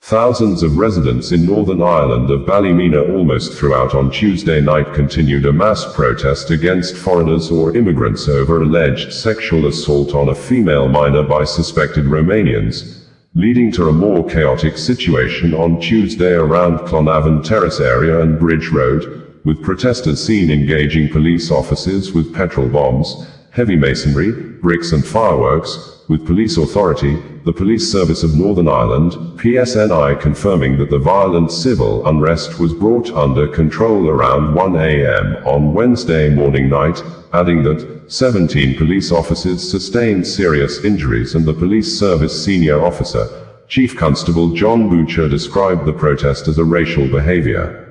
Thousands of residents in Northern Ireland of Ballymena almost throughout on Tuesday night continued a mass protest against foreigners or immigrants over alleged sexual assault on a female minor by suspected Romanians, leading to a more chaotic situation on Tuesday around Clonavon Terrace area and Bridge Road, with protesters seen engaging police officers with petrol bombs, heavy masonry, bricks and fireworks, with police authority, the Police Service of Northern Ireland, PSNI, confirming that the violent civil unrest was brought under control around 1 a.m. on Wednesday morning night, adding that 17 police officers sustained serious injuries and the police service senior officer, Chief Constable Jon Boutcher, described the protest as a racial behaviour.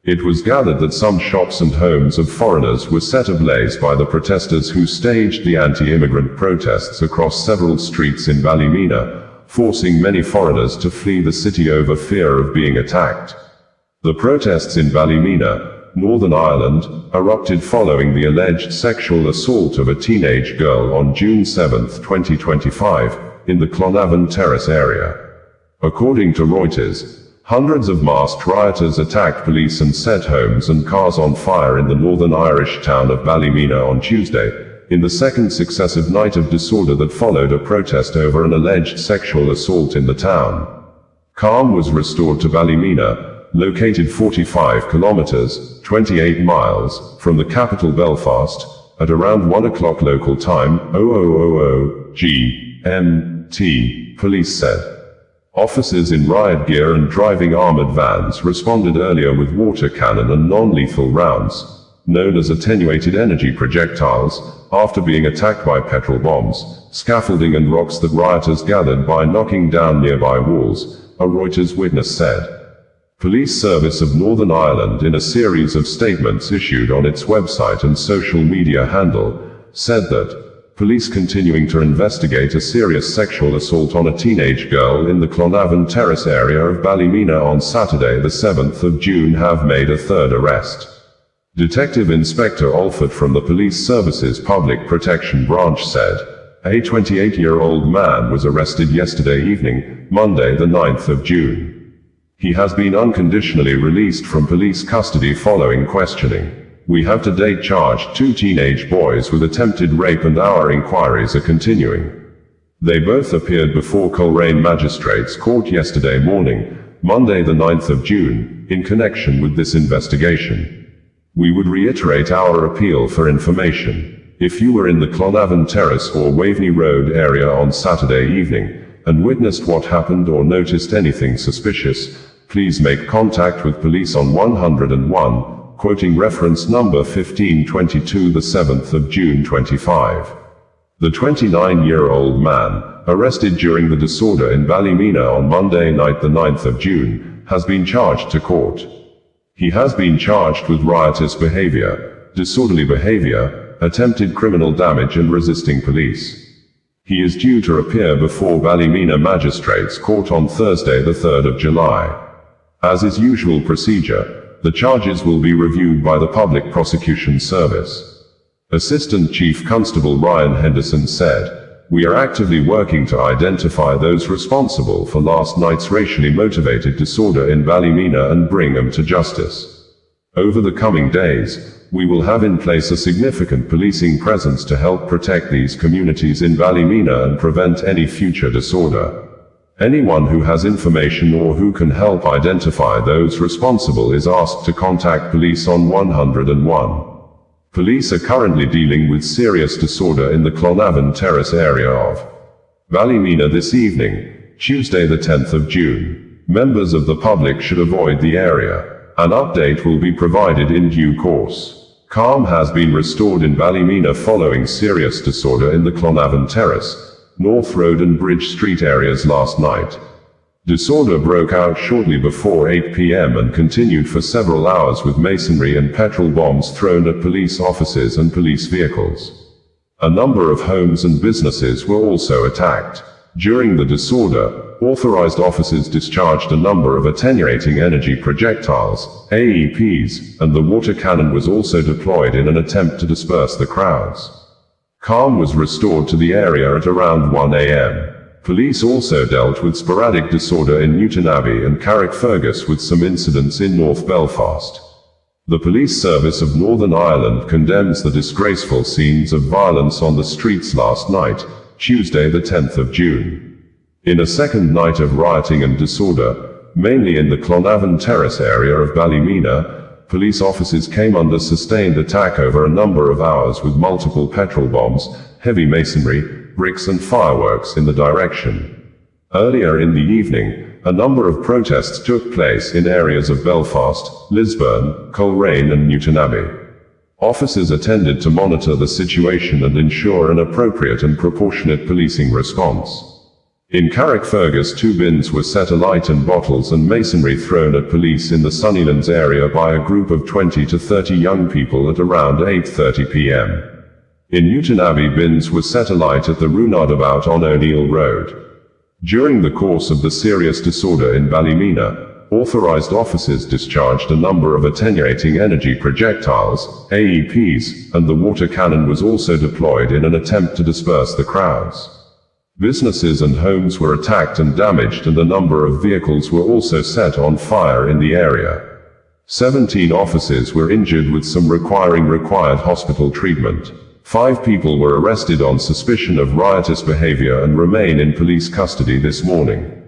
It was gathered that some shops and homes of foreigners were set ablaze by the protesters who staged the anti-immigrant protests across several streets in Ballymena, forcing many foreigners to flee the city over fear of being attacked. The protests in Ballymena, Northern Ireland, erupted following the alleged sexual assault of a teenage girl on June 7, 2025, in the Clonavon Terrace area. According to Reuters, hundreds of masked rioters attacked police and set homes and cars on fire in the Northern Irish town of Ballymena on Tuesday, in the second successive night of disorder that followed a protest over an alleged sexual assault in the town. Calm was restored to Ballymena, located 45 kilometers, 28 miles, from the capital Belfast, at around 1 o'clock local time, 0000 GMT, police said. Officers in riot gear and driving armored vans responded earlier with water cannon and non-lethal rounds, known as attenuated energy projectiles, after being attacked by petrol bombs, scaffolding and rocks that rioters gathered by knocking down nearby walls, a Reuters witness said. Police Service of Northern Ireland, in a series of statements issued on its website and social media handle, said that police continuing to investigate a serious sexual assault on a teenage girl in the Clonavon Terrace area of Ballymena on Saturday the 7th of June have made a third arrest. Detective Inspector Alford from the Police Service's Public Protection Branch said, a 28-year-old man was arrested yesterday evening, Monday the 9th of June. He has been unconditionally released from police custody following questioning. We have to date charged 2 teenage boys with attempted rape and our inquiries are continuing. They both appeared before Coleraine Magistrates Court yesterday morning, Monday the 9th of June, in connection with this investigation. We would reiterate our appeal for information. If you were in the Clonavon Terrace or Waveney Road area on Saturday evening, and witnessed what happened or noticed anything suspicious, please make contact with police on 101, quoting reference number 1522 the 7th of June 25. The 29-year-old man, arrested during the disorder in Ballymena on Monday night the 9th of June, has been charged to court. He has been charged with riotous behaviour, disorderly behaviour, attempted criminal damage and resisting police. He is due to appear before Ballymena Magistrates Court on Thursday the 3rd of July. As is usual procedure, the charges will be reviewed by the Public Prosecution Service. Assistant Chief Constable Ryan Henderson said, we are actively working to identify those responsible for last night's racially motivated disorder in Ballymena and bring them to justice. Over the coming days, we will have in place a significant policing presence to help protect these communities in Ballymena and prevent any future disorder. Anyone who has information or who can help identify those responsible is asked to contact police on 101. Police are currently dealing with serious disorder in the Clonavon Terrace area of Ballymena this evening, Tuesday the 10th of June. Members of the public should avoid the area. An update will be provided in due course. Calm has been restored in Ballymena following serious disorder in the Clonavon Terrace, North Road and Bridge Street areas last night. Disorder broke out shortly before 8 p.m. and continued for several hours with masonry and petrol bombs thrown at police offices and police vehicles. A number of homes and businesses were also attacked. During the disorder, authorized officers discharged a number of attenuating energy projectiles, AEPs, and the water cannon was also deployed in an attempt to disperse the crowds. Calm was restored to the area at around 1 a.m. Police also dealt with sporadic disorder in Newtonabbey and Carrickfergus with some incidents in North Belfast. The police service of Northern Ireland condemns the disgraceful scenes of violence on the streets last night, Tuesday the 10th of June. In a second night of rioting and disorder, mainly in the Clonavon Terrace area of Ballymena, police officers came under sustained attack over a number of hours with multiple petrol bombs, heavy masonry, bricks and fireworks in the direction. Earlier in the evening, a number of protests took place in areas of Belfast, Lisburn, Coleraine and Newtonabbey. Officers attended to monitor the situation and ensure an appropriate and proportionate policing response. In Carrickfergus, 2 bins were set alight and bottles and masonry thrown at police in the Sunnylands area by a group of 20 to 30 young people at around 8:30 p.m. In Newtonabbey, bins were set alight at the Roundabout on O'Neill Road. During the course of the serious disorder in Ballymena, authorized officers discharged a number of attenuating energy projectiles, AEPs, and the water cannon was also deployed in an attempt to disperse the crowds. Businesses and homes were attacked and damaged, and a number of vehicles were also set on fire in the area. 17 officers were injured, with some required hospital treatment. 5 people were arrested on suspicion of riotous behaviour and remain in police custody this morning.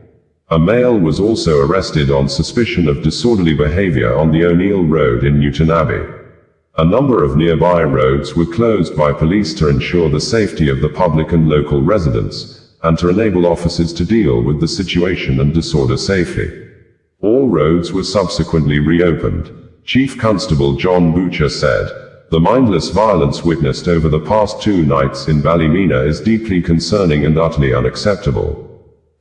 A male was also arrested on suspicion of disorderly behaviour on the O'Neill Road in Newtonabbey. A number of nearby roads were closed by police to ensure the safety of the public and local residents, and to enable officers to deal with the situation and disorder safely. All roads were subsequently reopened. Chief Constable Jon Boutcher said, "The mindless violence witnessed over the past 2 nights in Ballymena is deeply concerning and utterly unacceptable.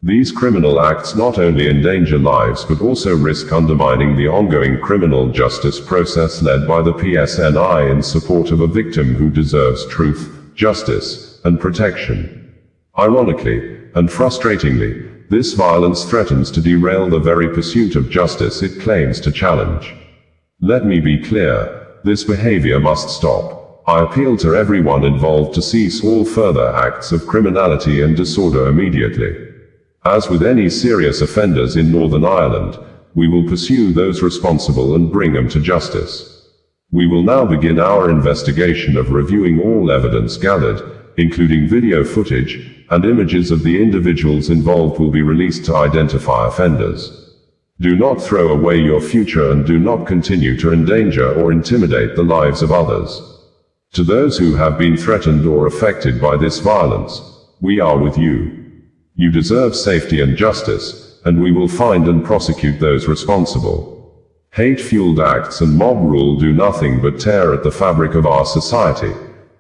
These criminal acts not only endanger lives but also risk undermining the ongoing criminal justice process led by the PSNI in support of a victim who deserves truth, justice, and protection. Ironically, and frustratingly, this violence threatens to derail the very pursuit of justice it claims to challenge. Let me be clear. This behavior must stop. I appeal to everyone involved to cease all further acts of criminality and disorder immediately. As with any serious offenders in Northern Ireland, we will pursue those responsible and bring them to justice. We will now begin our investigation of reviewing all evidence gathered, including video footage, and images of the individuals involved will be released to identify offenders. Do not throw away your future and do not continue to endanger or intimidate the lives of others. To those who have been threatened or affected by this violence, we are with you. You deserve safety and justice, and we will find and prosecute those responsible. Hate-fueled acts and mob rule do nothing but tear at the fabric of our society.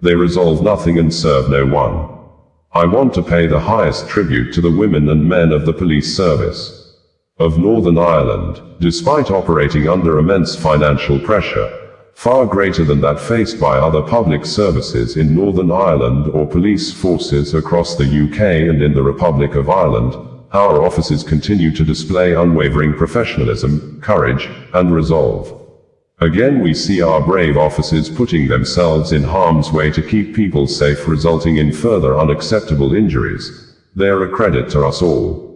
They resolve nothing and serve no one. I want to pay the highest tribute to the women and men of the police service of Northern Ireland, despite operating under immense financial pressure, far greater than that faced by other public services in Northern Ireland or police forces across the UK and in the Republic of Ireland. Our officers continue to display unwavering professionalism, courage, and resolve. Again we see our brave officers putting themselves in harm's way to keep people safe, resulting in further unacceptable injuries. They are a credit to us all.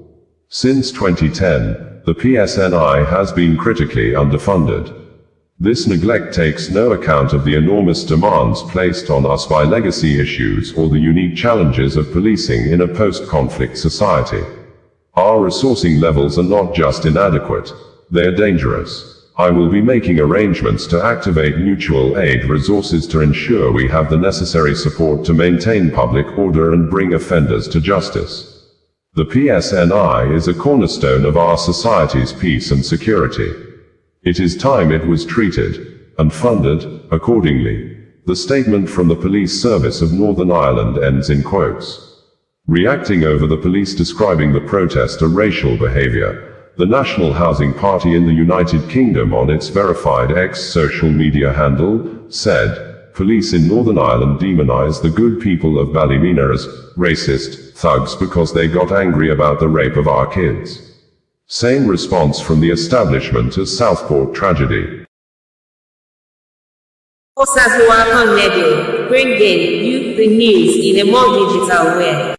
Since 2010, the PSNI has been critically underfunded. This neglect takes no account of the enormous demands placed on us by legacy issues or the unique challenges of policing in a post-conflict society. Our resourcing levels are not just inadequate, they are dangerous. I will be making arrangements to activate mutual aid resources to ensure we have the necessary support to maintain public order and bring offenders to justice. The PSNI is a cornerstone of our society's peace and security. It is time it was treated and funded accordingly. The statement from the Police Service of Northern Ireland ends in quotes. Reacting over the police describing the protest a racial behaviour, the National Housing Party in the United Kingdom on its verified X social media handle said, "Police in Northern Ireland demonise the good people of Ballymena as racist thugs because they got angry about the rape of our kids." Same response from the establishment as Southport tragedy. Bringing you the news in a more digital way.